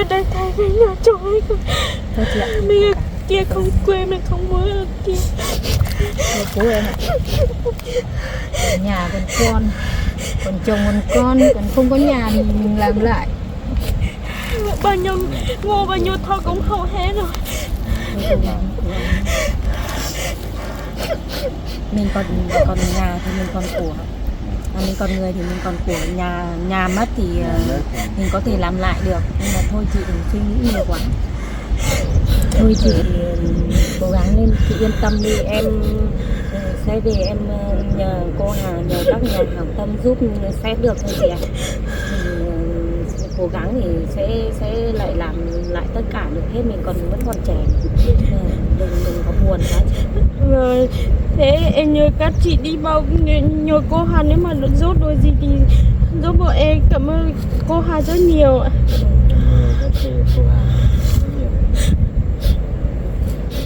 ở đây thấy cái nhà chỗ ấy không? Mình ở kia không quê, mình không muốn ở kia. Bố em ạ. Nhà còn chồng còn con, còn không có nhà thì mình làm lại. Bao nhiêu ngô, bao nhiêu thau cũng hầu hết rồi. Mình còn nhà thì mình còn của, mình còn người thì mình còn của. Nhà mất thì mình có thể làm lại được, nhưng mà thôi chị đừng suy nghĩ nhiều quá. Thôi chị cố gắng lên, chị yên tâm đi, em sẽ về em nhờ cô Hà, nhờ các nhà hảo tâm giúp sẽ được thôi chị ạ. Mình cố gắng thì sẽ lại làm lại tất cả được hết, mình vẫn còn trẻ, đừng có buồn quá chị. Rồi, thế em nhờ các chị đi bao, nhờ cô Hà nếu mà rốt đôi gì thì giúp bọn em. Cảm ơn cô Hà rất nhiều ạ.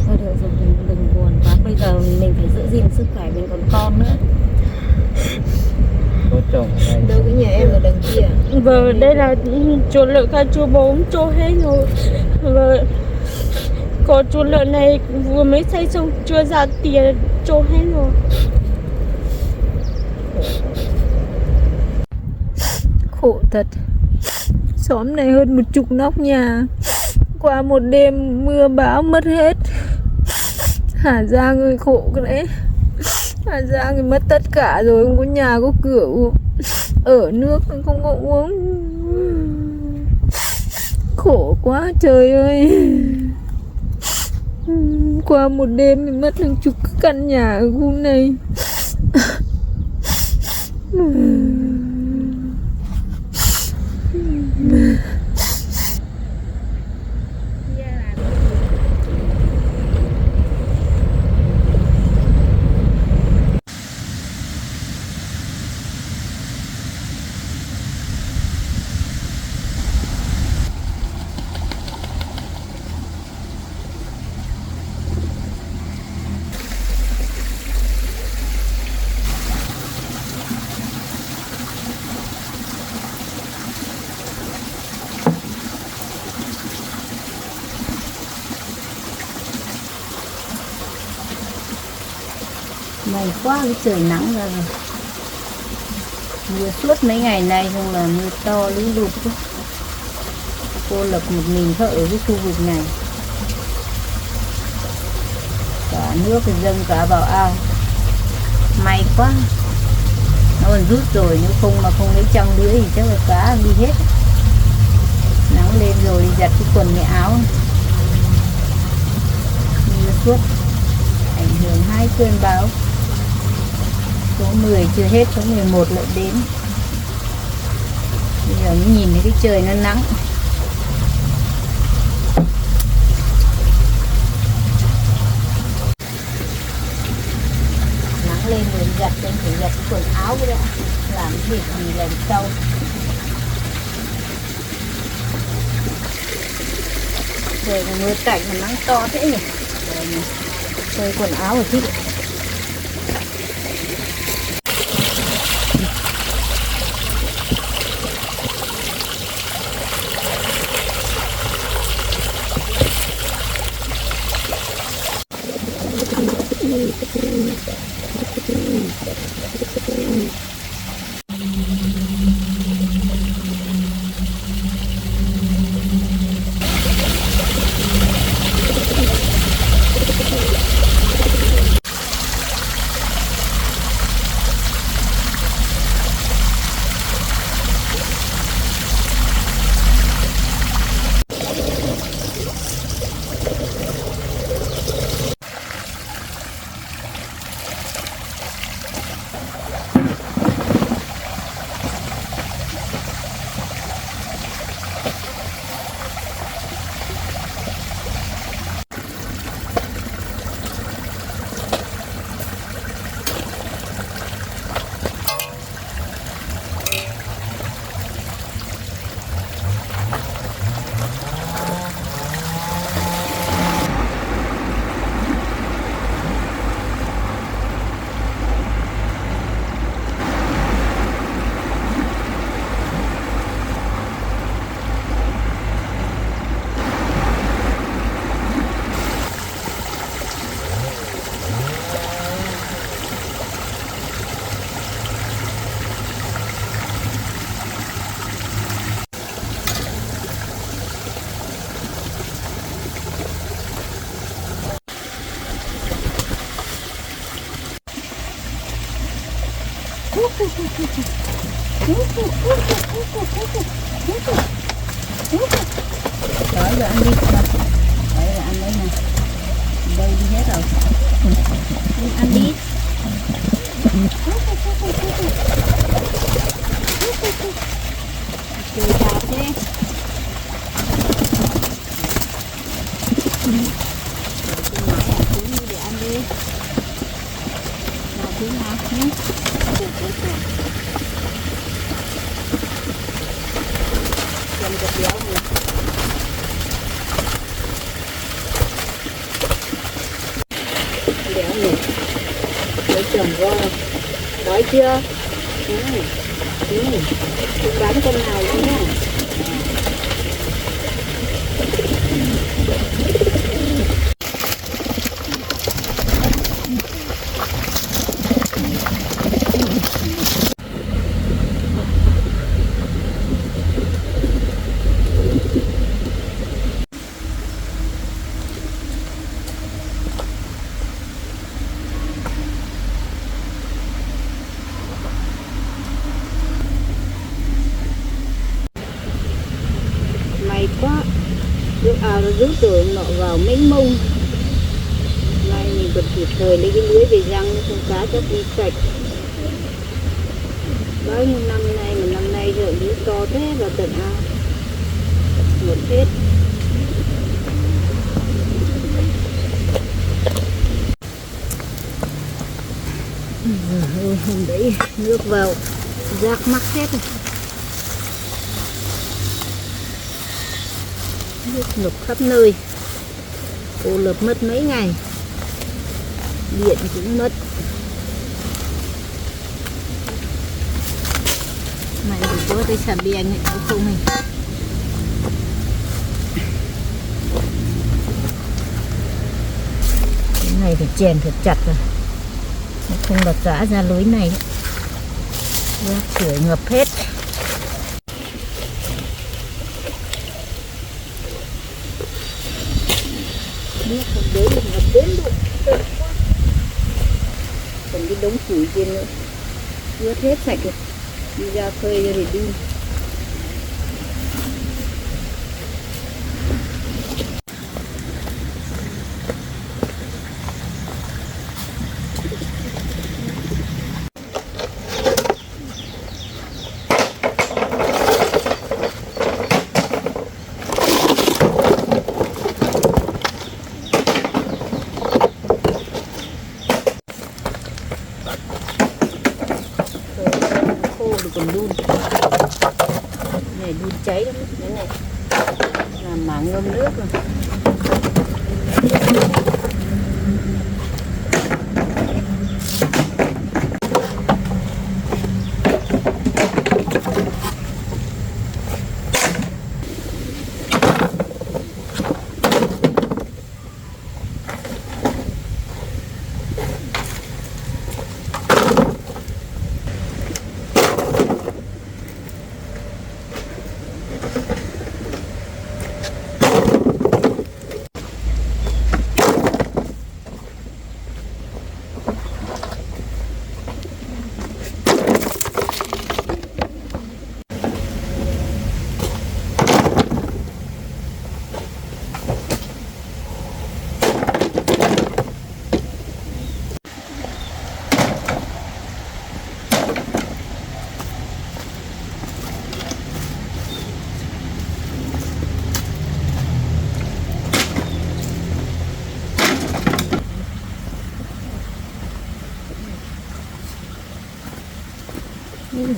Thôi được rồi, đừng buồn quá, bây giờ mình phải giữ gìn sức khỏe, mình còn con nữa. Có chồng ở đây. Đâu cái nhà em ở đằng kia. Vâng, đây là chỗ lợn cả chỗ 4 chỗ hết rồi. Vâng, có chỗ lợn này vừa mới xây xong chưa ra tiền chỗ hết rồi. Khổ thật. Xóm này hơn 10 nóc nhà, qua một đêm mưa bão mất hết. Hà Giang ơi khổ cái đấy. Hà Giang thì mất tất cả rồi, không có nhà có cửa, ở nước không có uống. Khổ quá trời ơi. Qua một đêm mình mất hàng chục căn nhà ở khu này. May quá, cái trời nắng ra rồi. Mưa suốt mấy ngày nay, không là mưa to lũ lụt chứ. Cô lập một mình thợ ở cái khu vực này. Cả nước thì dâng cả vào ao. May quá, nó còn rút rồi, nếu không mà không lấy trong lưới thì chắc là cá đi hết. Nắng lên rồi đi giặt cái quần cái áo. Mưa suốt ảnh hưởng hai cơn bão. Số 10 chưa hết, số 11 lại đến. Bây giờ mới nhìn thấy cái trời nó nắng. Nắng lên rồi giặt, em phải giặt cái quần áo cái đã. Làm cái việc gì lần sau. Trời còn mưa tạnh mà nắng to thế nhỉ. Phơi quần áo rồi chứ. Đó giờ ăn đi. Đấy là ăn đấy nè. Đây đi hết rồi. Đi ăn đi. Chơi chào thế. Để ăn đi. Nào thứ nào nhé. Cầm cục béo này. Béo này. Lấy chồng vô. Đói chưa? Bán con nào nữa nhá. May quá, nước ao nó rút rồi nọ vào mênh mông. Nay mình còn kịp thời lấy cái lưới về răng, không cá chắc đi sạch. Bao nhiêu năm nay mà năm nay giờ lưới to thế vào tận ao một hết. Hôm đấy nước vào rác mắc hết rồi. Nước ngập khắp nơi. Cô lập mất mấy ngày. Điện cũng mất. Mày thì có cái xà beng này cũng không này. Cái này phải chèn thật chặt rồi. Nó không lọt rã ra lối này. Rác sưởi ngập hết. Nước không đến được ngập đến được. Còn cái đống củi trên nữa. Ướt hết sạch rồi. Đi ra phơi ra thì đun. Còn đun này, đun cháy lắm cái này làm mảng ngâm nước rồi.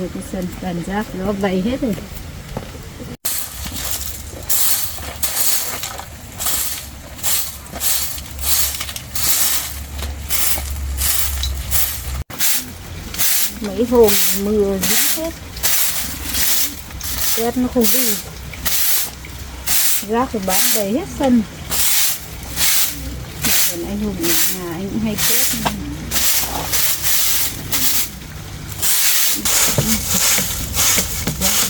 Rồi cái sân đàn rác nó vầy hết rồi. Mấy hôm mưa dính hết. Rác nó không đi. Rác thì bán đầy hết sân. Còn anh Hùng ở nhà anh cũng hay quét.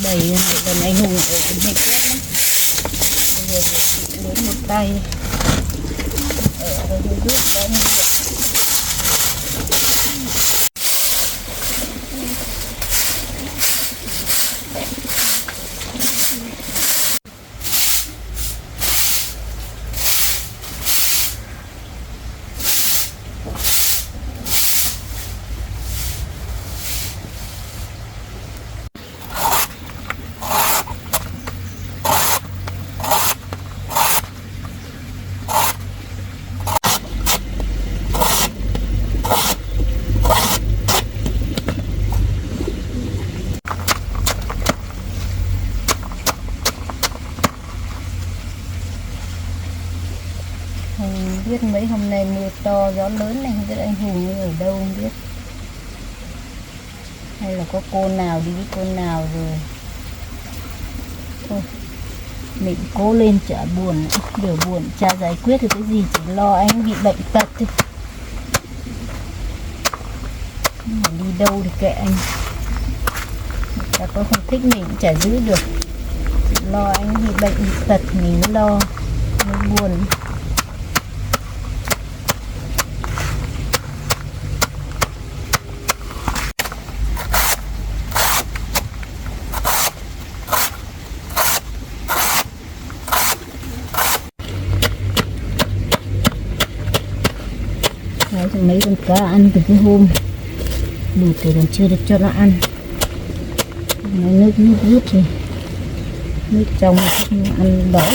Đầy lần anh Hùng ở bên này quét lắm. Bây giờ lấy một tay ở đây rút bao nhiêu việc. Không biết mấy hôm nay mưa to gió lớn này, không biết anh Hùng ở đâu không biết, hay là có cô nào đi với cô nào rồi. Thôi mình cố lên, chả buồn, điều buồn chả giải quyết được cái gì, chỉ lo anh bị bệnh tật thôi. Mà đi đâu thì kệ anh, ta có không thích mình cũng chả giữ được, chỉ lo anh bị bệnh bị tật mình mới lo, mới buồn. Nói cho mấy con cá ăn từ cái hôm lụt rồi còn chưa được cho nó ăn. Nó nước rút thì nước trong nó ăn đói.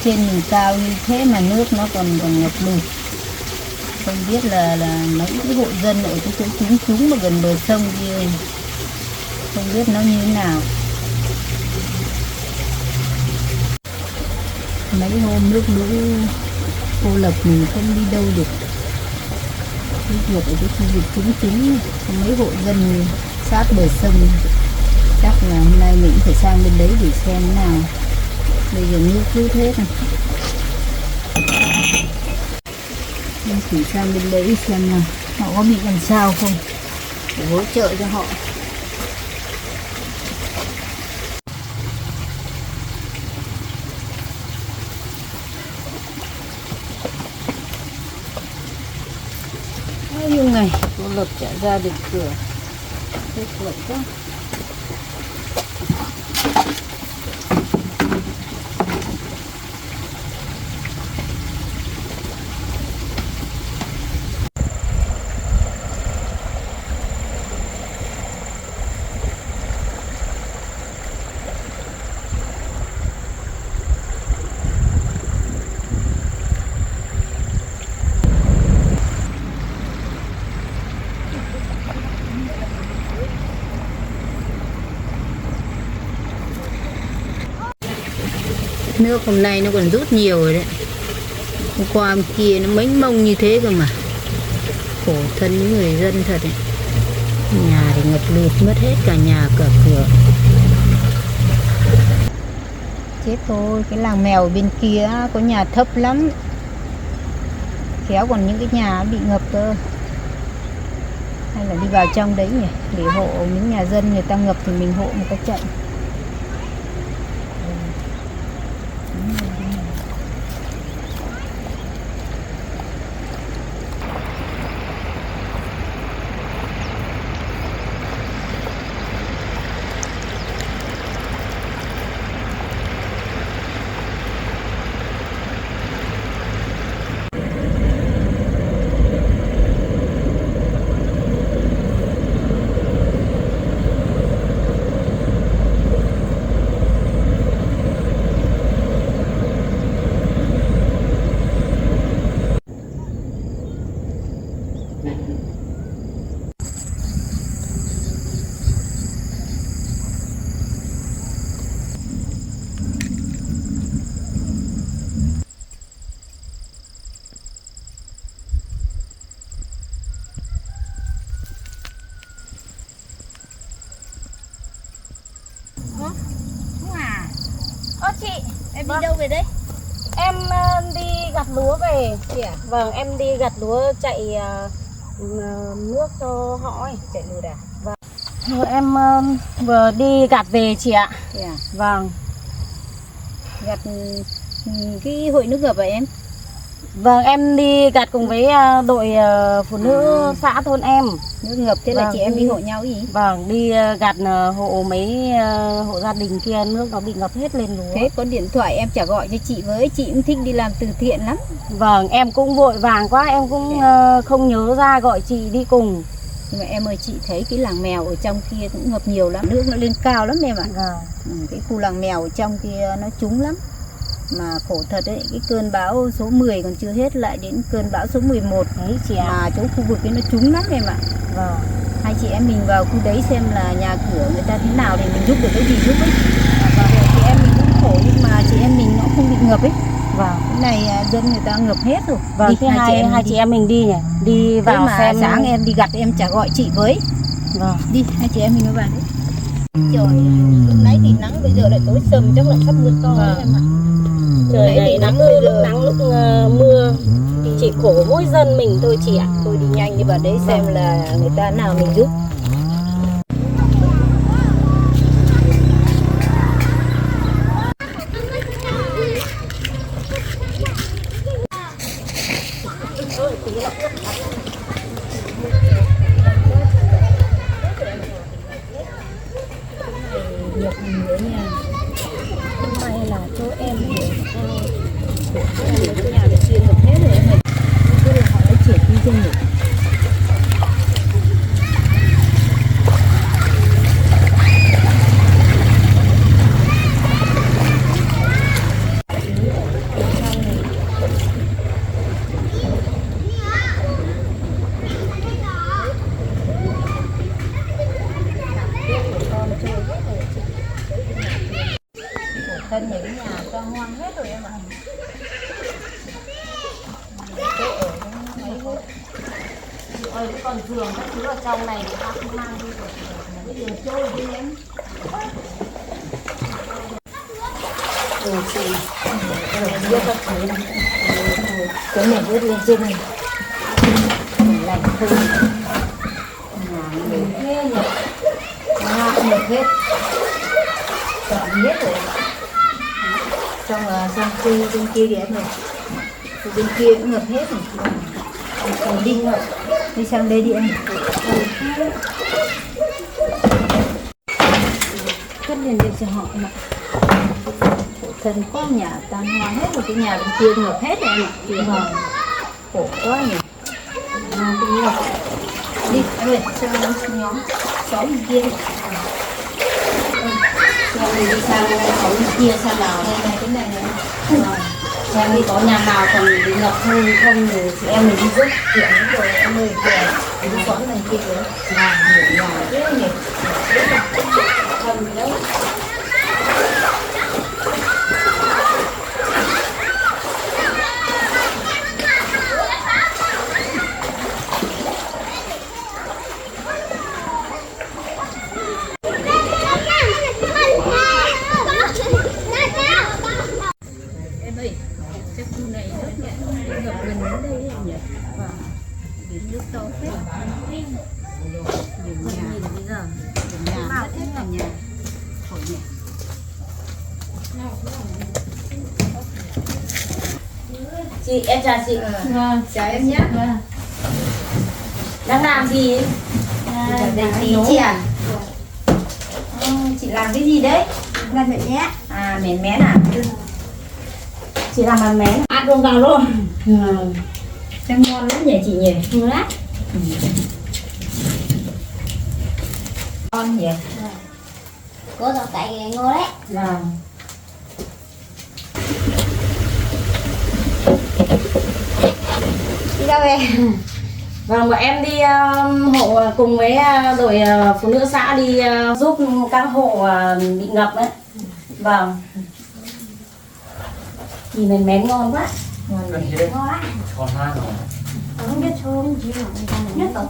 Trên mình cao như thế mà nước nó còn ngập lụt, không biết là mấy cái hộ dân ở cái chỗ chúng mà gần bờ sông kia không biết nó như thế nào. Mấy hôm nước lũ cô lập mình không đi đâu được, cái việc ở cái khu vực chúng mấy hộ dân sát bờ sông, chắc là hôm nay mình cũng phải sang bên đấy để xem thế nào. Bây giờ nước rút hết này, mình chỉ sang bên đấy xem nào họ có bị làm sao không, để hỗ trợ cho họ. Bao nhiêu ngày cô lập trả ra được cửa, hết lạnh quá. Nước hôm nay nó còn rút nhiều rồi đấy. Hôm qua hôm kia nó mênh mông như thế cơ mà. Khổ thân những người dân thật đấy. Nhà thì ngập lụt mất hết cả nhà cả cửa. Chết thôi, cái làng mèo ở bên kia có nhà thấp lắm. Khéo còn những cái nhà bị ngập cơ. Hay là đi vào trong đấy nhỉ, để hộ những nhà dân người ta ngập thì mình hộ một cái trận. Đúng à? Chị, Em đi đâu về đấy? em đi gặt lúa về. Chị à? Vâng, em đi gặt lúa chạy nước cho họ ấy. Chạy lùi à? Rồi em vừa đi gặt về chị ạ. Chị à? Vâng. Gặt cái hội nước ngập à em? Vâng, em đi gặt cùng với đội phụ nữ xã thôn em. Nước ngập thế là Vâng, chị em đi hộ nhau gì? Vâng, đi gặt hộ mấy hộ gia đình kia, nước nó bị ngập hết lên lúa. Thế có điện thoại em chả gọi cho chị với, chị cũng thích đi làm từ thiện lắm. Vâng, em cũng vội vàng quá, em cũng không nhớ ra gọi chị đi cùng. Nhưng mà em ơi, chị thấy cái làng mèo ở trong kia cũng ngập nhiều lắm, nước nó lên cao lắm em ạ. Cái khu làng mèo ở trong kia nó trúng lắm. Mà khổ thật đấy, cái cơn bão số 10 còn chưa hết, lại đến cơn bão số 11 đấy chị ạ. mà chỗ khu vực ấy nó trúng lắm em ạ. Vâng. Hai chị em mình vào khu đấy xem là nhà cửa người ta thế nào để mình giúp được cái gì giúp ấy. Và chị em mình cũng khổ nhưng mà chị em mình nó không bị ngập ấy. Vâng. Cái này dân người ta ngập hết rồi. Vâng, thế hai chị em mình đi nhỉ? Đi vào mà xem. sáng em đi gặt em chả gọi chị với. Vâng. Đi, hai chị em mình nó vào đấy. Trời, lúc nãy thì nắng, bây giờ lại tối sầm, chắc là sắp mưa to đấy em ạ. Trời này nắng lúc nắng lúc mưa, chỉ khổ mỗi dân mình thôi chị ạ. Thôi đi nhanh đi vào đấy xem là người ta nào mình giúp. Nhập nữa nha. May là chỗ em cái nhà được chuyên hợp hết rồi em ơi. Cứ là họ đã chuyển đi trên nhỉ. Thân những cái nhà cho hoang hết rồi em ạ. Chỗ ở nó mấy hết. Ôi, cái con giường các thứ ở trong này thì ta không mang đi được. Cái giường trôi đi em. Chị Biết các thứ này. Cái này vớt lên trên này. Lạnh không. Nhà người thế nhỉ. Nhà ngập hết. Chọn hết rồi. Xong khi bên kia thì em này. Bên kia cũng ngập hết rồi. Còn đi ngập. Đi sang đây đi em. Cất lên đây cho họ em ạ. Thân có nhà tan hoang hết rồi, cái nhà bên kia ngập hết rồi em ạ. Vâng. Khổ quá nhỉ. Nhà cũng ngập. Đi em ơi, sang nhóm xóm bên kia đi. Xem mình đi sang xóm bên kia xem nào. Đây này, cái này này. xem đi có nhà nào còn bị ngập không thì chị em mình đi giúp. Chuyện rồi em ơi, kìa. Đi xóm này kia kìa. Nhà thế nhỉ. Thân gì đâu. Cái khu này rất nhẹ, ngập gần đến đây em nhỉ? Vâng, biển nước to phết. Nhiều nhà bây giờ, nhà mất hết cả nhà. Khổ nhỉ. Chị, em chào chị. Vâng, chào em nhé. Vâng. Đang làm gì? Đây chị à? Chị làm cái gì đấy? Làm mẹ nhé. À, mén mén à? Chị làm bàn mén. Ăn luôn vào luôn. Xem ngon lắm nhỉ chị nhỉ? Ngon lắm. Ngon nhỉ? Có rau cải ngon đấy. Vâng. Đi đâu về? Vâng, bọn em đi hộ cùng với đội phụ nữ xã đi giúp các hộ bị ngập đấy. Vâng. Nhìn mén mén ngon quá. Ngon nhỉ? Ngon lắm. Con hai rồi. Không biết chôm chứ mà nhất rồi.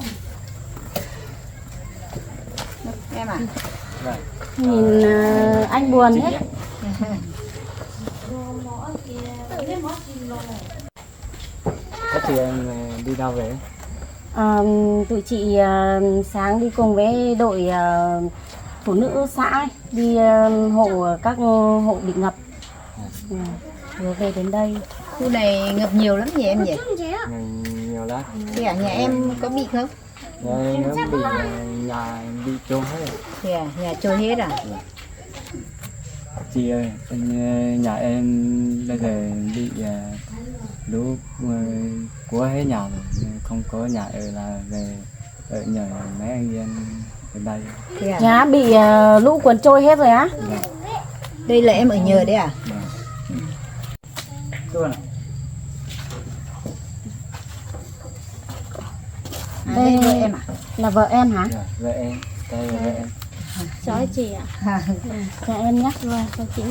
Em à? Nhìn anh buồn đấy. Các chị em đi đâu về? Tụi chị sáng đi cùng với đội phụ nữ xã ấy, đi hộ các hộ bị ngập. Vừa về đến đây. Khu này ngập nhiều lắm nhỉ em nhỉ? Nhiều lắm. Thì ở nhà em có bị không? Nó bị nhà bị trôi hết rồi. Thì nhà trôi hết à? Chị ơi, nhà em bây giờ bị lũ của hết nhà rồi, không có nhà ở là về ở nhờ mấy anh em ở đây. Thì Nhà bị lũ cuốn trôi hết rồi á? đây là em ở nhờ đấy à? Luôn. Đây vợ em à? Là vợ em hả? Vợ em, đây là vợ em. Cháu chị ạ. Dạ em nhé. Vâng, cháu chị.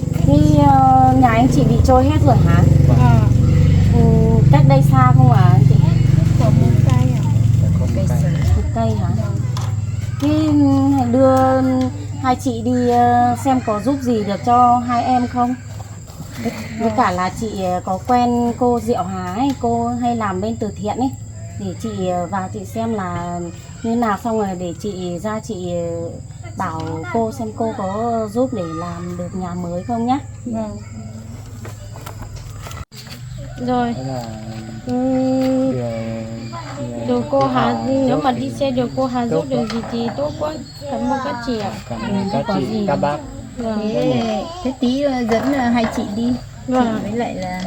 Thì nhà anh chị bị trôi hết rồi hả? Ờ, Cách đây xa không à anh chị? có một cây ạ. Không có cây. Một cây hả? Thì hãy đưa hai chị đi xem có giúp gì được cho hai em không? Với cả là chị có quen cô Diệu Hà ấy, cô hay làm bên từ thiện ấy. Để chị vào chị xem là như nào, xong rồi để chị ra chị bảo cô xem cô có giúp để làm được nhà mới không nhá. Vâng. Rồi. Đó là Được cô Hà, nếu mà đi xe được cô Hà giúp được gì thì tốt quá. Cảm ơn các chị ạ. cảm ơn các chị, các bác. Vâng. Thế tí dẫn hai chị đi. Vâng. Với lại là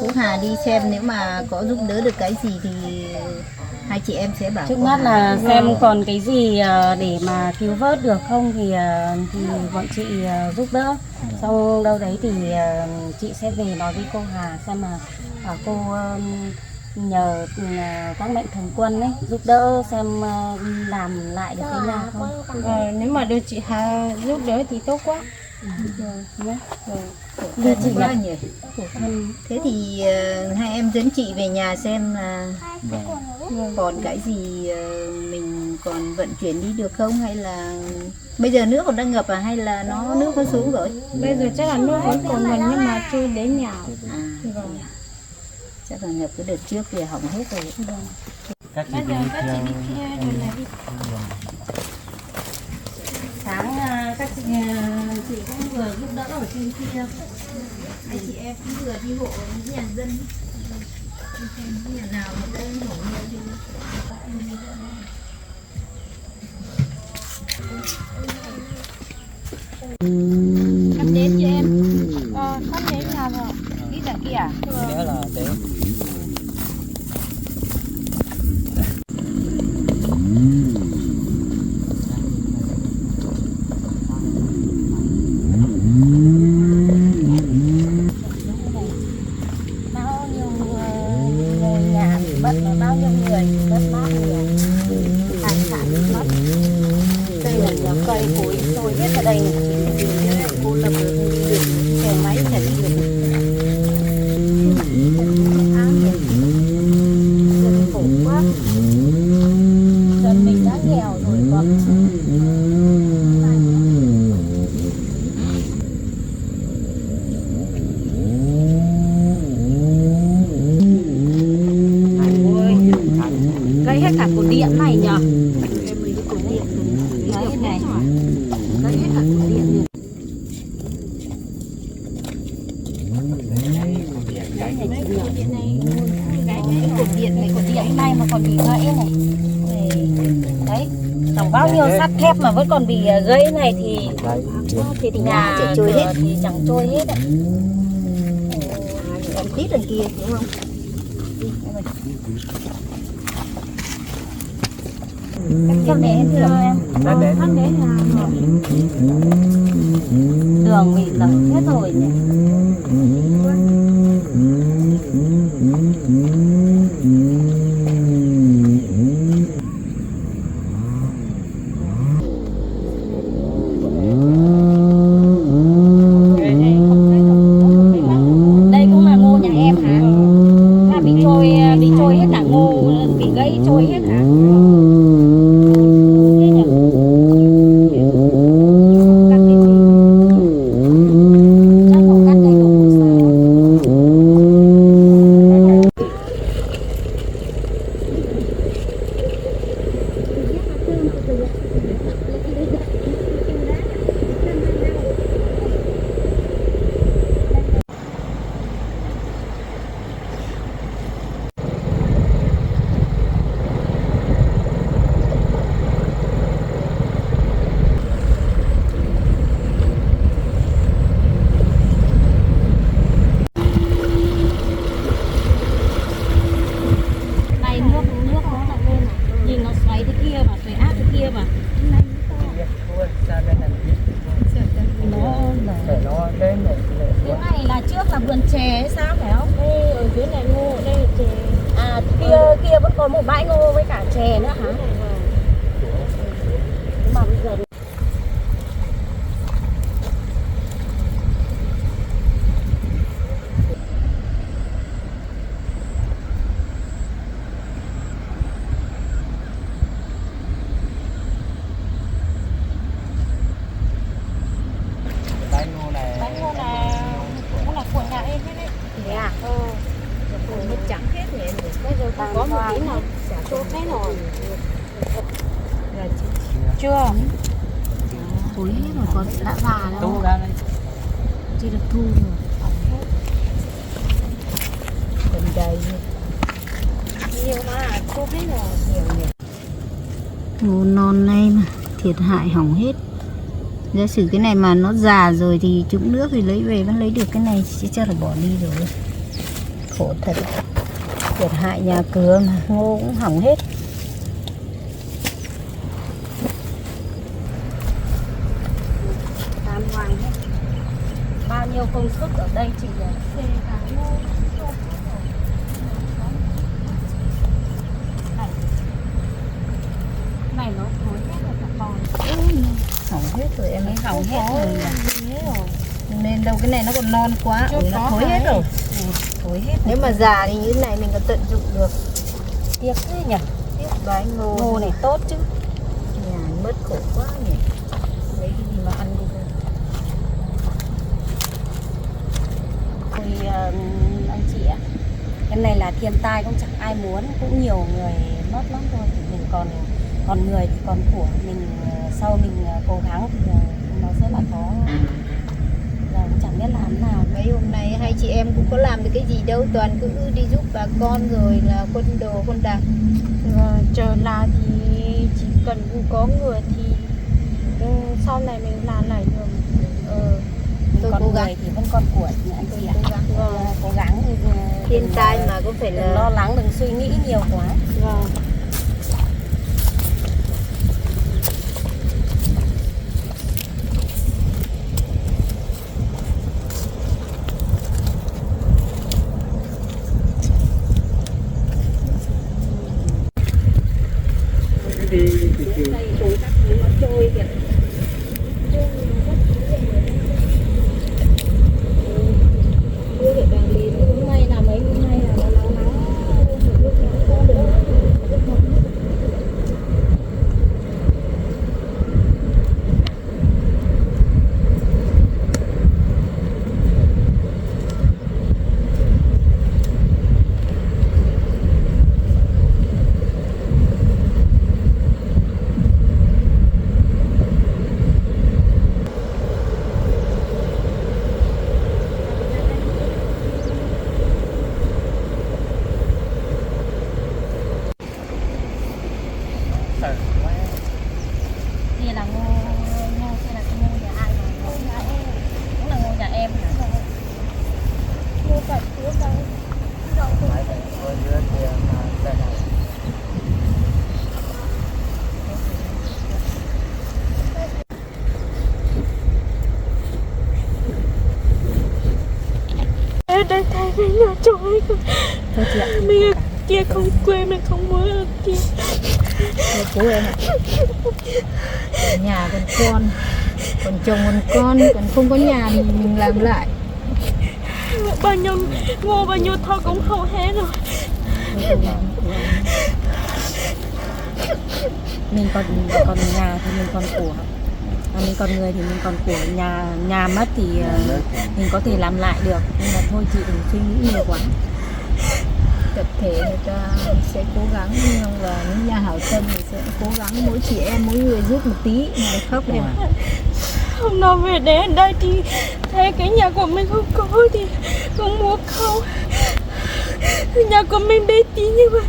Phúc Hà đi xem nếu mà có giúp đỡ được cái gì thì hai chị em sẽ bảo. Trước mắt là xem còn cái gì để mà cứu vớt được không thì bọn chị giúp đỡ. Xong đâu đấy thì chị sẽ về nói với cô Hà xem mà bảo cô nhờ các mạnh thường quân ấy giúp đỡ xem làm lại được cái nhà không. Nếu mà được chị Hà giúp đỡ thì tốt quá. Rồi nhé. Đưa chị Dạ. nhỉ? Thế thì hai em dẫn chị về nhà xem là còn cái gì mình còn vận chuyển đi được không, hay là bây giờ nước còn đang ngập à, hay là nước nó xuống rồi? Bây giờ chắc là nước vẫn còn ngập nhưng mà chưa đến nhà. Vâng. Chắc là ngập cái đợt trước thì hỏng hết rồi. Các chị đi theo Sáng các chị cũng vừa giúp đỡ ở trên kia. Hai chị em cũng vừa đi hộ những nhà dân. Nhà nào mà cũng hỏng nhiều thì Sắp đến cho em. Sắp đến nhà rồi. đi đằng kia à? nữa là đến. Bao nhiêu người nhà bị mất và bao nhiêu người bị mất mát nhiều tài sản bị mất. Đây là nhà cây cối trôi hết ở đây này. Cô lập được xe máy sẽ đi được. Dân khổ quá. Dân mình đã nghèo rồi còn gây hết cả cột điện này nhờ. Đấy này. Gây hết cả cột điện. Cột điện này mà còn bị gãy này. Đấy, tổng bao nhiêu sắt thép mà vẫn còn bị gãy này thì Thì nhà sẽ trôi hết. thì chẳng trôi hết ạ. Em tít đằng kia đúng không? Chắc để em đưa em. Chắc để là đường bị lở hết rồi nhỉ. Đây cũng là ngô nhà em hả? Là bị trôi hết cả ngô, bị gãy trôi hết hả? tre nữa hả? Nhưng mà bây giờ bánh ngô này cũng là của nhà em hết đấy. thế à? mất trắng hết rồi em. Bây giờ không có một tí nào chua thế rồi. Chưa. Thối hết rồi, còn đã già tu đâu, ra đây. chưa được thu được. Còn đầy Nhiều mà chua hết rồi. ngô non này mà thiệt hại hỏng hết. Giả sử cái này mà nó già rồi thì trũng nước thì lấy về vẫn lấy được, cái này chỉ chắc là bỏ đi rồi. Khổ thật, thiệt hại nhà cửa mà ngô cũng hỏng hết. Tam hoài hết. Bao nhiêu công sức ở đây chỉ là xê cả ngô. Này nó thối hết rồi cả con. Hỏng hết rồi em. Nó hỏng hết rồi. Nên đâu cái này nó còn non quá, nó thối hết rồi. Thối hết. Nếu mà già thì như thế này mình còn tận dụng được. Tiếc thế nhỉ? Tiếc bái ngô. Ngô này tốt chứ. Nhà mất khổ quá nhỉ. Lấy cái gì mà ăn đi thôi. Thì anh chị ạ, cái này là thiên tai cũng chẳng ai muốn, cũng nhiều người mất lắm thôi. Thì mình còn người thì còn của mình, sau mình cố gắng thì nó sẽ là có. Giờ cũng chẳng biết làm nào. Mấy hôm nay hai chị em cũng có làm được cái gì đâu, toàn cứ đi giúp bà con rồi là quân đồ quân đạc. Chờ là thì chỉ cần có người thì sau này mình làm lại được. Mình còn người thì vẫn còn của thì anh chị ạ. Cố gắng thì Thiên tai mà cũng phải đừng là lo lắng, đừng suy nghĩ nhiều quá. Vâng. Đây rồi các thứ nó trôi kìa. Hôm nay là mấy hôm nay là nó nắng một lúc nó có được. Đây là ngô hay là ngô nhà ai mà? Ngô nhà em. Cũng là ngô nhà em hả? Ngô cạnh phía đâu. Ở dưới kia mà đây này. Đây thay cái nhà trôi. Thôi chị ạ. Mình ở kia không quê, mình không muốn ở kia. Cô em ạ. Ở nhà còn chồng còn con, còn không có nhà thì mình làm lại. Bao nhiêu ngô bao nhiêu thau cũng hầu hết rồi. Mình còn nhà thì mình còn của, mình còn người thì mình còn của. Nhà mất thì mình có thể làm lại được, nhưng mà thôi chị đừng suy nghĩ nhiều quá. Tập thể người ta sẽ cố gắng, nhưng và những nhà hảo tâm thì sẽ cố gắng mỗi chị em mỗi người giúp một tí mà khóc em. Hôm nào về đến đây thì thấy cái nhà của mình không có thì không muốn khóc. Nhà của mình bé tí nhưng mà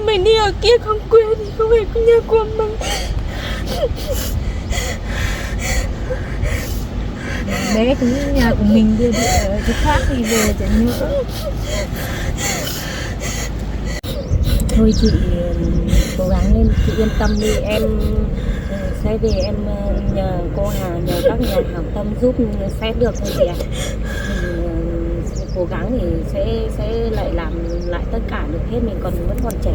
mình đi ở kia không quê thì không phải cái nhà của mình. Bé cứ nhà của mình đi ở chỗ khác thì về chẳng nữa. Thôi chị cố gắng lên, chị yên tâm đi, em sẽ về em nhờ cô Hà, nhờ các nhà hảo tâm giúp sẽ được thôi chị ạ. Mình cố gắng thì sẽ lại làm lại tất cả được hết, mình vẫn còn trẻ.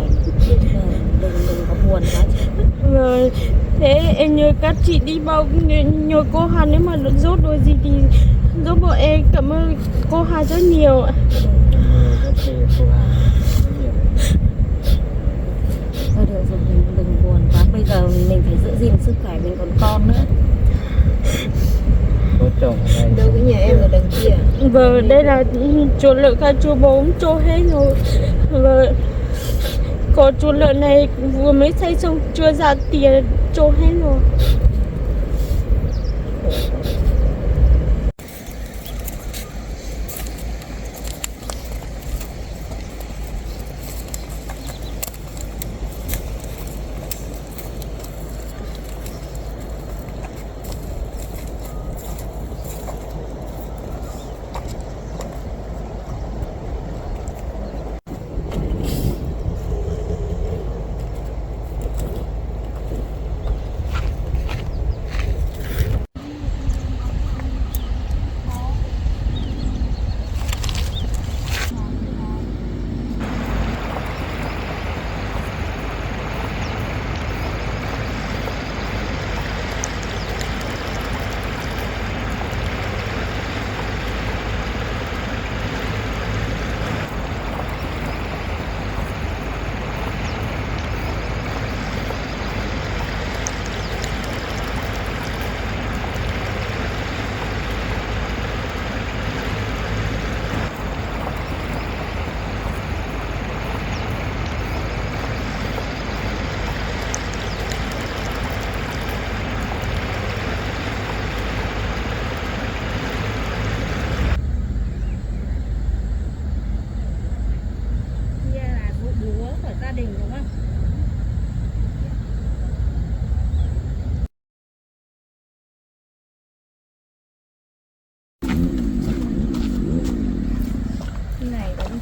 đừng có buồn quá chị. Vâng, thế em nhờ các chị đi bao nhờ cô Hà nếu mà được rốt đôi gì thì giúp bọn em. Cảm ơn cô Hà rất nhiều ạ. rất là cô Hà rất nhiều. Thôi được rồi, đừng buồn quá. Bây giờ mình phải giữ gìn sức khỏe, mình còn con nữa. Có chồng ở đây. Đâu cái nhà em ở đằng kia. Vâng, đây là chuột lợn cả chuột bóng trô hết rồi. Vâng, có chuột lợn này vừa mới xây xong chưa ra tiền trô hết rồi.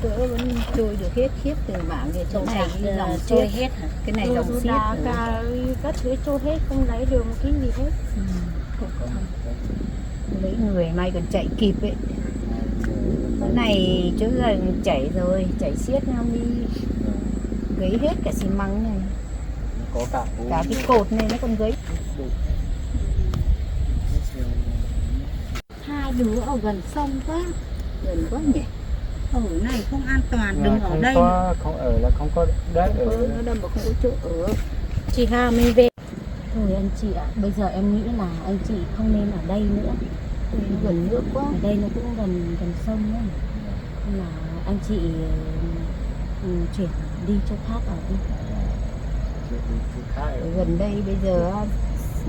Cỡ vẫn trôi được hết khiếp từ bảng về chỗ này cái dòng trôi xiết. hết hả? Cái này dòng xiết Cả nữa. cả các thứ trô hết, không lấy được một cái gì hết. Mấy người may còn chạy kịp ấy. Cái này chỗ là chảy rồi, chảy xiết nhau đi gấy hết cả xi măng này. Có cả Cả cái cột này nó còn gấy. Hai đứa ở gần sông quá. Gần quá nhỉ. Ở này không an toàn, đừng ở không đây. có, không ở là không có đất ở. Nó đâm vào không có chỗ ở. Chị Hà mình về. Thôi anh chị ạ, bây giờ em nghĩ là anh chị không nên ở đây nữa. Nó gần nước quá. Ở đây nó cũng gần sông đấy. Nên là anh chị chuyển đi chỗ khác ở đi. Ở gần đây bây giờ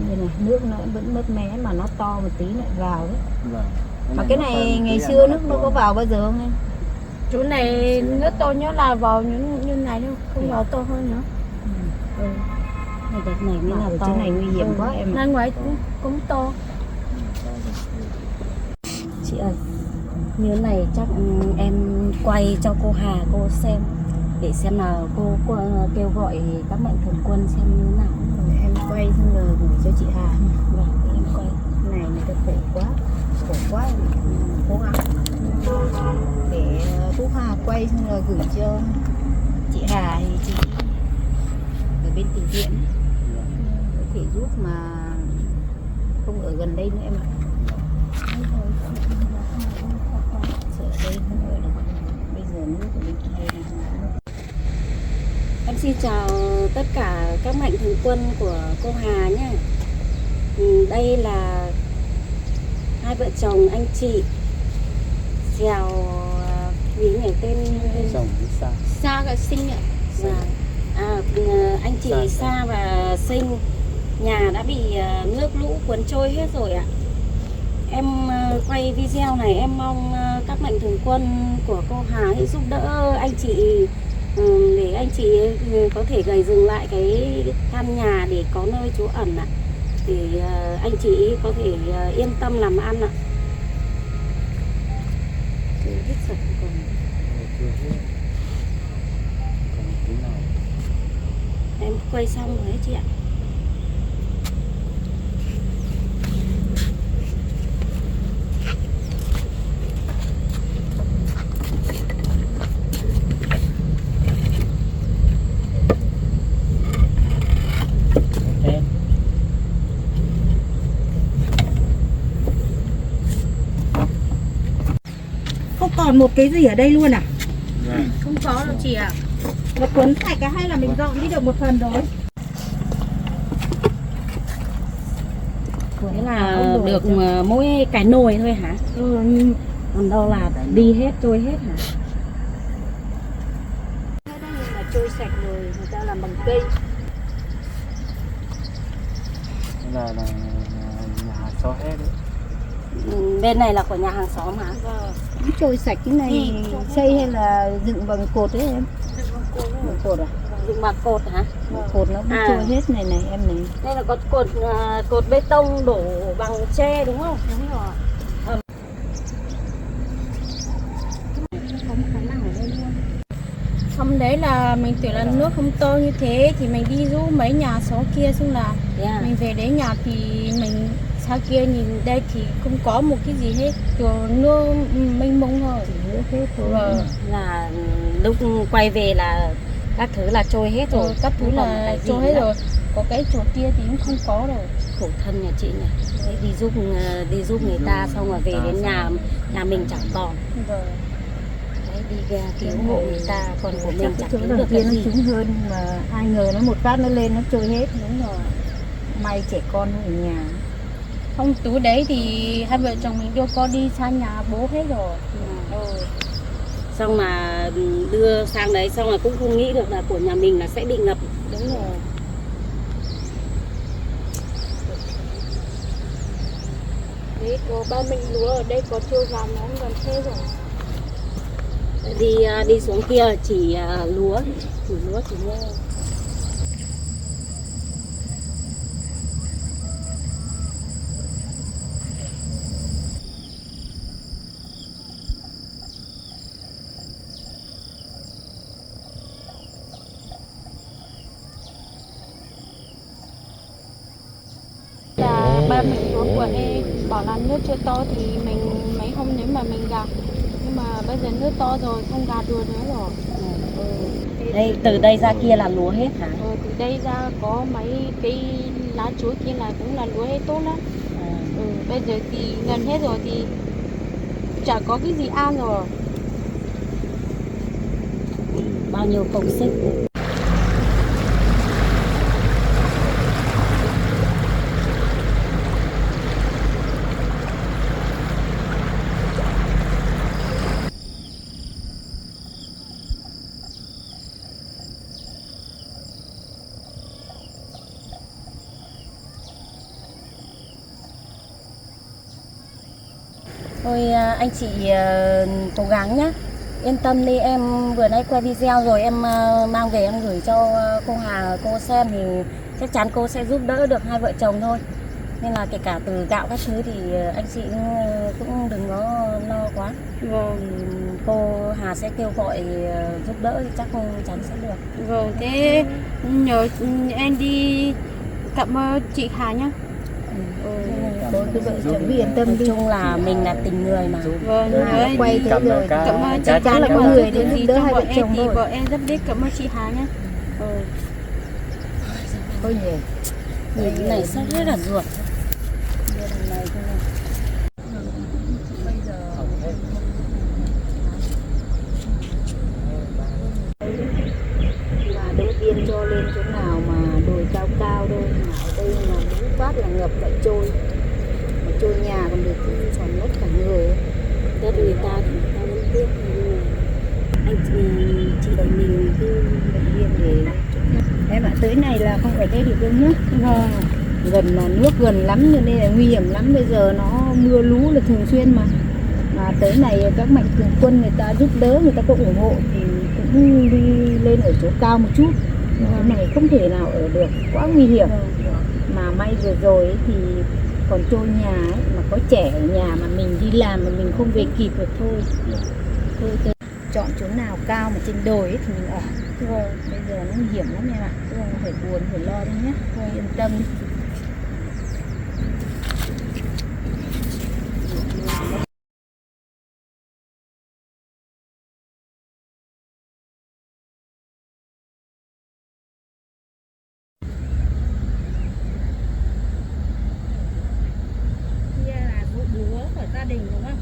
đây này, nước nó vẫn mớt mé mà nó to một tí lại vào đấy. Vâng. Mà cái này ngày xưa nước nó có vào bao giờ không em? Chỗ này nước to nhớ là vào như này đâu, không vào to hơn nữa. Này đợt này mới Mà là ở to. chỗ này nguy hiểm quá em. Năm ngoái cũng to. Chị ơi, như này chắc em quay cho cô Hà cô xem để xem nào cô kêu gọi các mạnh thường quân xem như thế nào. Em quay xong rồi gửi cho chị Hà. Vâng, em quay. Này người ta khổ quá em cố gắng để cô Hà quay xong rồi gửi cho chị Hà thì chị ở bên từ thiện có thể giúp mà không ở gần đây nữa em ạ. Sợ đây không ở được, bây giờ nước ở bên kia này. Em xin chào tất cả các mạnh thường quân của cô Hà nhé. Đây là hai vợ chồng anh chị Dèo gì nhỉ, tên Chồng đi xa. Xa cả sinh ạ. anh chị Sa và Sinh nhà đã bị nước lũ cuốn trôi hết rồi ạ. Em quay video này em mong các mạnh thường quân của cô Hà hãy giúp đỡ anh chị để anh chị có thể gây dừng lại cái căn nhà để có nơi trú ẩn ạ, để anh chị có thể yên tâm làm ăn ạ. Hết sạch còn. Em quay xong rồi đấy chị ạ. còn một cái gì ở đây luôn à? Không có đâu chị ạ. Nó cuốn sạch á hay là mình dọn đi được một phần rồi? Thế là được mỗi cái nồi thôi hả? Còn đâu là đi hết, trôi hết hả? Cái đó là trôi sạch rồi, người ta làm bằng cây. là nhà hàng xóm hết đấy. Bên này là của nhà hàng xóm hả? Vâng. Trôi sạch cái này xây hay là dựng bằng cột đấy em? Bằng cột à? Dựng bằng cột hả? Cột nó cũng trôi hết này này em này. Đây là có cột bê tông đổ bằng tre đúng không? Đúng rồi. Không khả năng ở đây luôn. Hôm đấy là mình tưởng là nước không to như thế thì mình đi rú mấy nhà xóm kia xong là mình về đến nhà thì mình xa kia nhìn đây thì không có một cái gì hết, rồi nước mênh mông thôi, nước hết rồi. Là lúc quay về là các thứ là trôi hết rồi, các thứ là trôi hết rồi, có cái chỗ kia thì cũng không có rồi. Khổ thân nhà chị nhỉ. Đấy, đi giúp người ta xong rồi về đến nhà mình chẳng còn. Vâng. Đấy, đi cứu hộ người ta, còn của mình chẳng cứu được được cái gì. nó trúng hơn mà ai ngờ nó một phát nó lên nó trôi hết. Đúng rồi. May trẻ con ở nhà. Không, túi đấy thì hai vợ chồng mình đưa con đi xa nhà bố hết rồi. Xong mà đưa sang đấy xong là cũng không nghĩ được là của nhà mình là sẽ bị ngập. Đúng rồi. Đấy, có ba mình lúa ở đây có trôi vào nó cũng gần thế rồi. Đi xuống kia chỉ lúa chỉ ngô. Ba mình lúa của em bảo là nước chưa to thì mình mấy hôm nếu mà mình gạt, nhưng mà bây giờ nước to rồi không gạt được nữa rồi. Đây từ đây ra kia là lúa hết hả? Từ đây ra có mấy cái lá chuối kia là cũng là lúa hết tốt lắm. Bây giờ thì gần hết rồi thì chả có cái gì ăn rồi. Bao nhiêu công sức. Thôi anh chị cố gắng nhé. Yên tâm đi, em vừa nãy quay video rồi em mang về em gửi cho cô Hà cô xem thì chắc chắn cô sẽ giúp đỡ được hai vợ chồng thôi. Nên là kể cả từ gạo các thứ thì anh chị cũng đừng có lo quá. Vâng. Cô Hà sẽ kêu gọi giúp đỡ thì chắc chắn sẽ được. Vâng, thế nhờ em đi cảm ơn chị Hà nhá. Cô cứ vậy chuẩn bị yên tâm đi. Nói chung là mình là tình người mà. Vâng, Hà quay thế rồi. Cảm ơn chị Chắc chắn là có người đến giúp đỡ hai vợ chồng thì thôi. vợ em rất biết, cảm ơn chị Hà nhá. Thôi nhỉ. Người cái này sắp hết là ruột. Và đầu tiên cho lên chỗ nào mà đồi cao cao thôi, mà ở đây mà lũ phát là ngập lại trôi. Mà trôi nhà còn được chứ còn mất cả người ấy. Đất người ta thì người ta vẫn tiếc, anh chị đồng mình cứ động viên để em ạ, tới này là không phải đây được đâu nhá. Vâng. Gần là nước gần lắm cho nên là nguy hiểm lắm, bây giờ nó mưa lũ là thường xuyên mà tới này các mạnh thường quân người ta giúp đỡ, người ta có ủng hộ thì cũng đi lên ở chỗ cao một chút. Cái này không thể nào ở được, quá nguy hiểm. Mà may vừa rồi ấy thì còn trôi nhà ấy, mà có trẻ ở nhà mà mình đi làm mà mình không về kịp được thôi. Thôi chọn chỗ nào cao mà trên đồi ấy thì mình ở. Bây giờ nó nguy hiểm lắm em ạ. Không phải buồn, phải lo đâu nhé. Yên tâm. kia là vụ lúa của gia đình đúng không?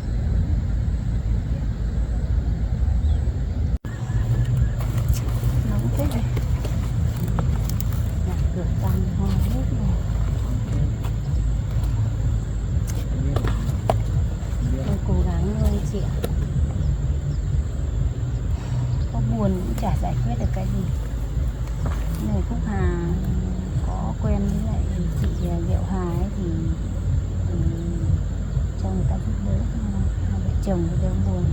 chồng đều buồn.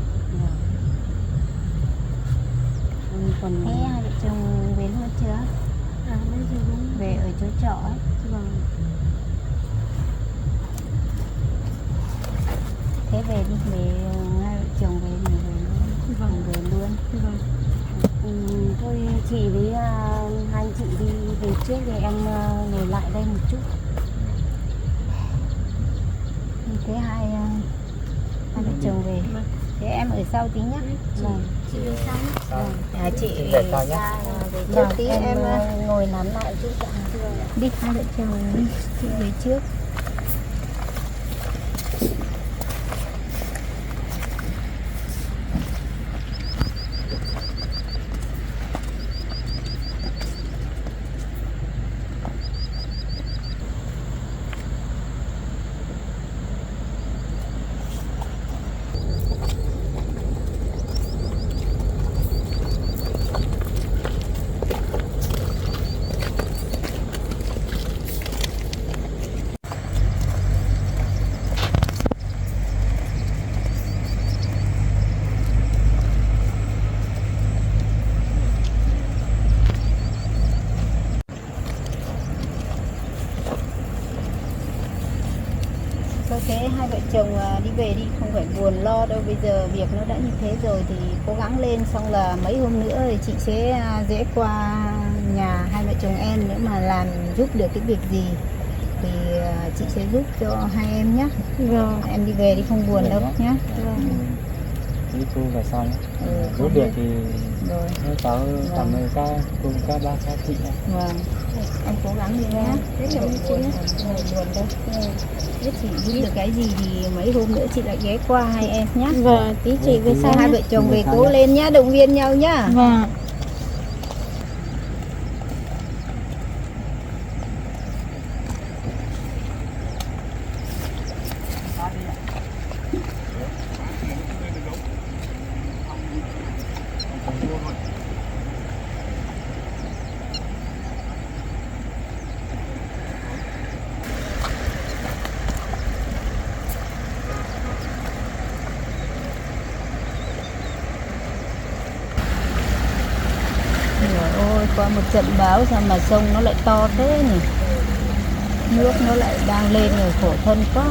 Còn Thế hai vợ chồng về luôn chưa? bây giờ cũng Về ở chỗ trọ ấy. vâng. Thế về đi, hai vợ chồng về thì về luôn. Vâng. Thôi chị với hai anh chị đi về trước thì em ngồi lại đây một chút. Thế hai vợ chồng về. Thế em ở sau tí nhé. Chị về sau. Chị về sau nhé. về trước tí em ngồi nắm lại chút. Đi hai vợ chồng đi, chị về trước. Thôi thế hai vợ chồng đi về đi, không phải buồn lo đâu. Bây giờ việc nó đã như thế rồi thì cố gắng lên, xong là mấy hôm nữa thì chị sẽ rẽ qua nhà hai vợ chồng em, nếu mà làm giúp được cái việc gì thì chị sẽ giúp cho hai em nhé. Vâng. Em đi về đi, không buồn đâu nhé. Đi cô về sau nhé. Giúp không được biết. thì Rồi. cháu cảm ơn các bác các chị. Vâng. Em cố gắng đi nhé. Thế chồng chị nhé. Không buồn đâu. Thế chị giúp được cái gì thì mấy hôm nữa chị lại ghé qua hai em nhé. Vâng, tí chị về sau Hai nhé. vợ chồng về cố lên nhá, động viên nhau nhá. Vâng. Trời ơi, qua một trận bão sao mà sông nó lại to thế nhỉ? Nước nó lại đang lên rồi, khổ thân quá.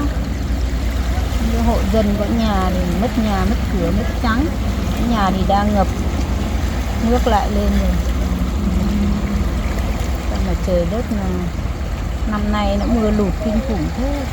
Những hộ dân có nhà thì mất nhà, mất cửa, mất trắng. Cái nhà thì đang ngập, nước lại lên rồi. Sao mà trời đất mà năm nay nó mưa lụt kinh khủng thế.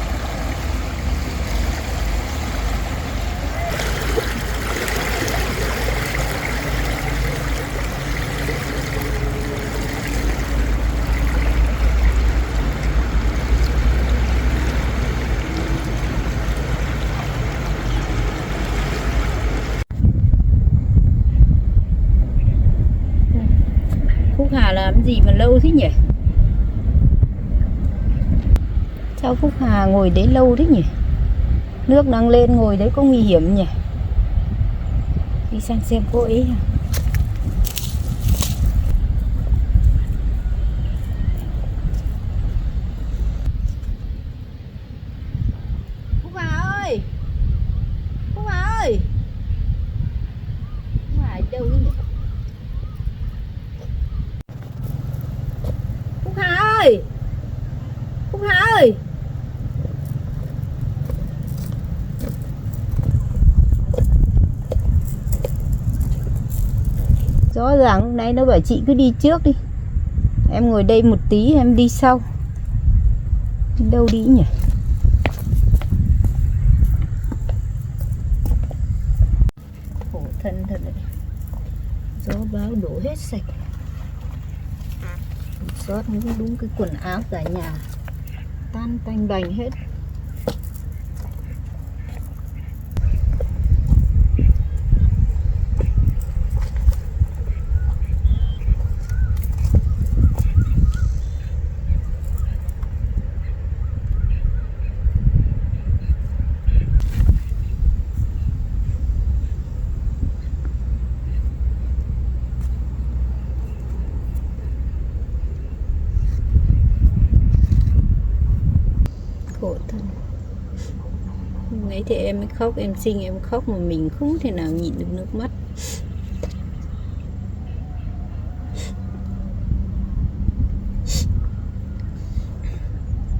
Phúc Hà làm gì mà lâu thế nhỉ? Sao Phúc Hà ngồi đấy lâu thế nhỉ? Nước đang lên ngồi đấy có nguy hiểm nhỉ? Đi sang xem cô ấy à? Phúc Hà ơi! Phúc Hà ơi! Phúc Hà ở đâu thế nhỉ? Phúc Hà ơi! Phúc Hà ơi! Rõ ràng lúc nãy nó bảo chị cứ đi trước đi, em ngồi đây một tí em đi sau. Đi đâu đi nhỉ? Khổ thân thật đấy. Gió bão đổ hết sạch. Xót đúng cái quần áo cả nhà tan tanh bành hết. Khổ thân. Nãy thì em mới khóc, em sinh em khóc mà mình không thể nào nhịn được nước mắt.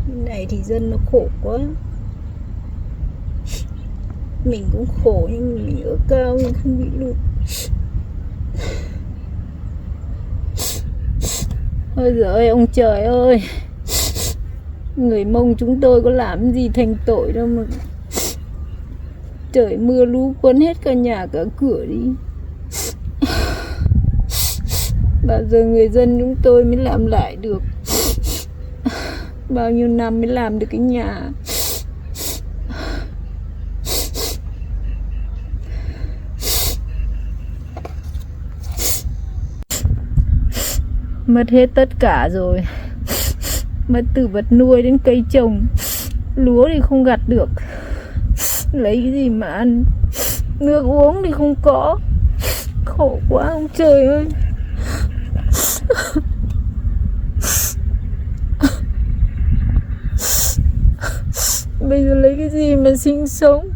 Cái này thì dân nó khổ quá. Mình cũng khổ nhưng mà mình ở cao mình không bị lụt. Ôi giời ơi ông trời ơi, người Mông chúng tôi có làm gì thành tội đâu mà trời mưa lũ cuốn hết cả nhà cả cửa đi. Bao giờ người dân chúng tôi mới làm lại được, bao nhiêu năm mới làm được cái nhà. Mất hết tất cả rồi, mất từ vật nuôi đến cây trồng, lúa thì không gặt được, lấy cái gì mà ăn, nước uống thì không có, khổ quá ông trời ơi. Bây giờ lấy cái gì mà sinh sống,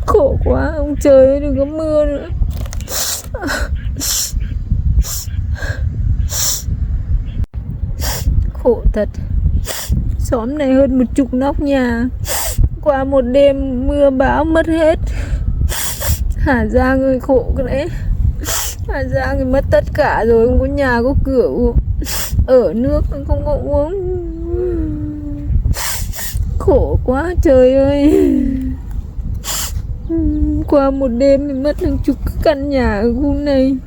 khổ quá ông trời ơi, đừng có mưa nữa. Khổ thật. Xóm này hơn 10 nóc nhà, qua một đêm mưa bão mất hết. Hà Giang ơi khổ cái đấy. Hà Giang thì mất tất cả rồi, không có nhà có cửa, ở nước không có uống. Khổ quá trời ơi. Qua một đêm thì mất hàng chục căn nhà ở khu này.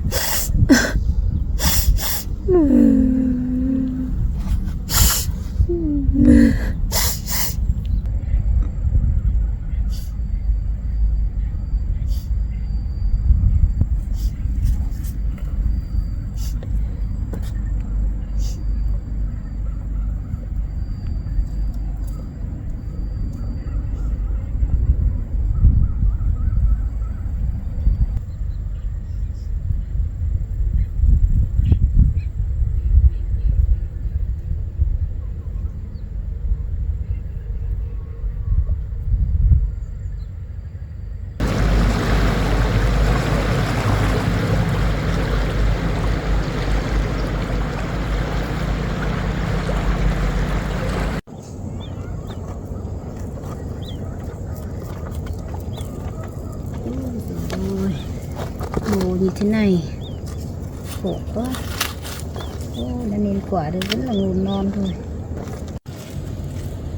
Mùa như thế này khổ quá. Đã nên quả được vẫn là ngô non thôi.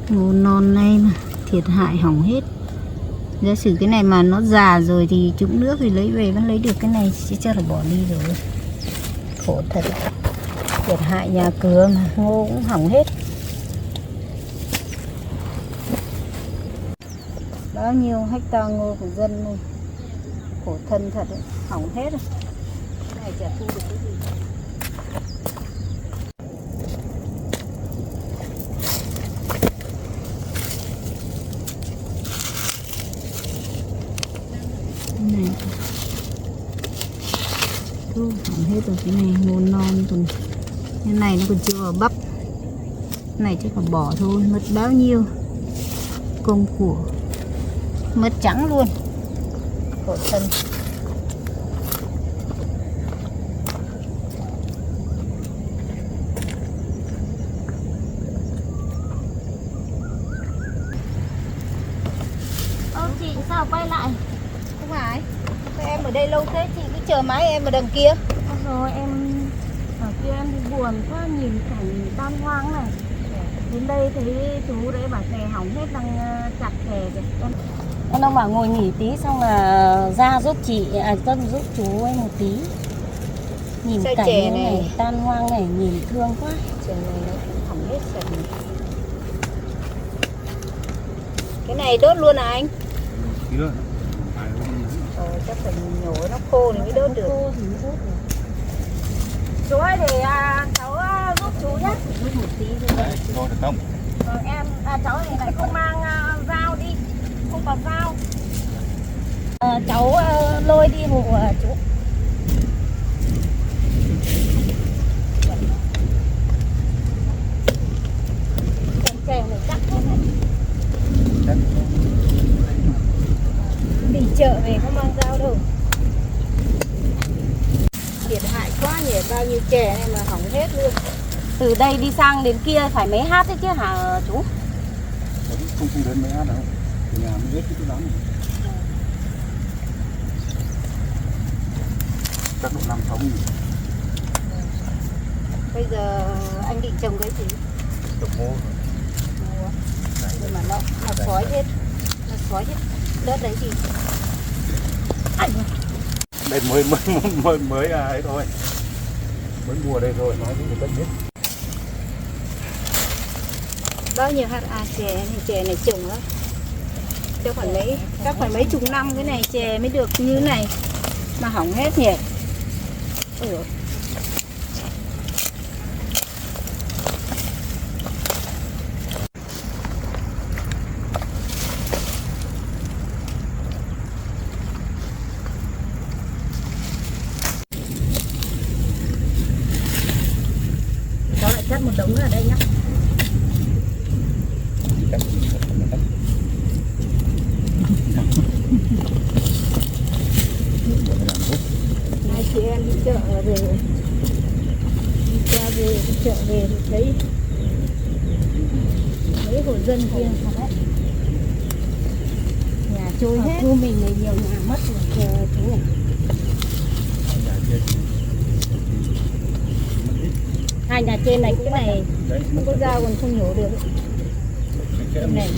Ngô non này mà thiệt hại hỏng hết. Giả sử cái này mà nó già rồi thì trũng nước thì lấy về vẫn lấy được, cái này sẽ chắc là bỏ đi rồi. Khổ thật. Thiệt hại nhà cửa mà ngô cũng hỏng hết. Bao nhiêu hecta ngô của dân này. Khổ thân thật đấy, hỏng hết rồi. Cái này chả thu được cái gì. Cái này thu hỏng hết rồi, cái này ngô non rồi. Cái này nó còn chưa vào bắp. Cái này chắc là bỏ thôi, mất bao nhiêu công của, mất trắng luôn. Khổ thân. Chị sao quay lại? Không phải. Sao em ở đây lâu thế? Chị cứ chờ mãi em ở đằng kia. Rồi em ở kia em đi buồn quá, nhìn cảnh tan hoang này. Đến đây thấy chú đấy bảo kè hỏng hết, đang chặt kè kìa. Em đang bảo ngồi nghỉ tí xong là ra giúp chị, giúp chú ấy một tí. Nhìn Sao cảnh chè này, này tan hoang này, nhìn thương quá. chè này nó cũng hỏng hết sạch. Cái này đốt luôn à anh? Chắc phải nhổ nó khô thì mới đốt được. Khô thì mới đốt được. Chú ơi để cháu giúp chú nhé. Giúp một tí thôi. Rồi được không? Em cháu thì lại không mang dao đi, không có dao. Cháu lôi đi hộ chú. Chè này chắc hết đấy. chợ về không mang dao đâu. Thiệt hại quá nhỉ, bao nhiêu chè này mà hỏng hết luôn. Từ đây đi sang đến kia phải mấy hát đấy chứ hả chú? Không đến mấy hát đâu, nhà mới hết cái lắm. Chắc độ 5-6 nghìn. Bây giờ anh định trồng cái gì? Trồng ngô rồi. Nhưng mà nó xói hết. Nó xói hết đất đấy thì Đây mới ấy thôi. Mới mùa đây rồi, nói với người ta biết. bao nhiêu hạt chè này trồng á. Chắc phải mấy chục năm cái này chè mới được như này mà hỏng hết nhỉ. Cháu lại cắt một đống ở đây nhá. Hai chị em đi chợ về, đi chợ về thì thấy mấy hộ dân kia nhà trôi hết. Khu mình này nhiều nhà mất rồi chú này. Hai nhà trên này cũng này Không có dao còn không nhổ được. Cái này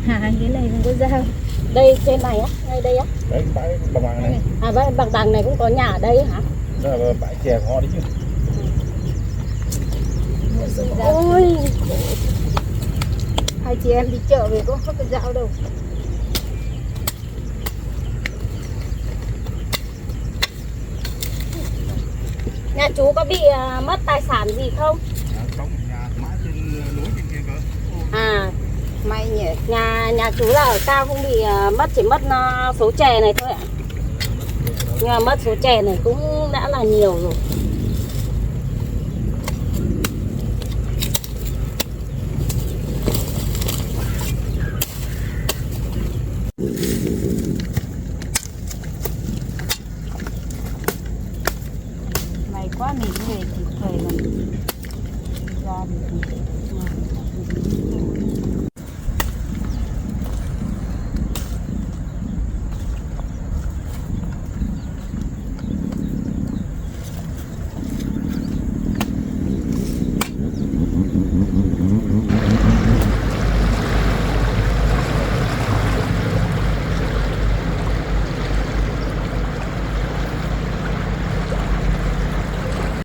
cái này không có dao. đây trên này á, ngay đây á. Đấy, bãi bằng này. À bằng bằng này cũng có nhà ở đây hả? Đó là bãi chè của họ đấy chứ. Ôi, Hai chị em đi chợ về cũng không có dao đâu. nhà chú có bị mất tài sản gì không? Trong nhà mãi trên núi trên kia cơ. À, May nhỉ. nhà chú là ở cao không bị mất, chỉ mất số chè này thôi ạ. Nhưng mà mất số chè này cũng đã là nhiều rồi.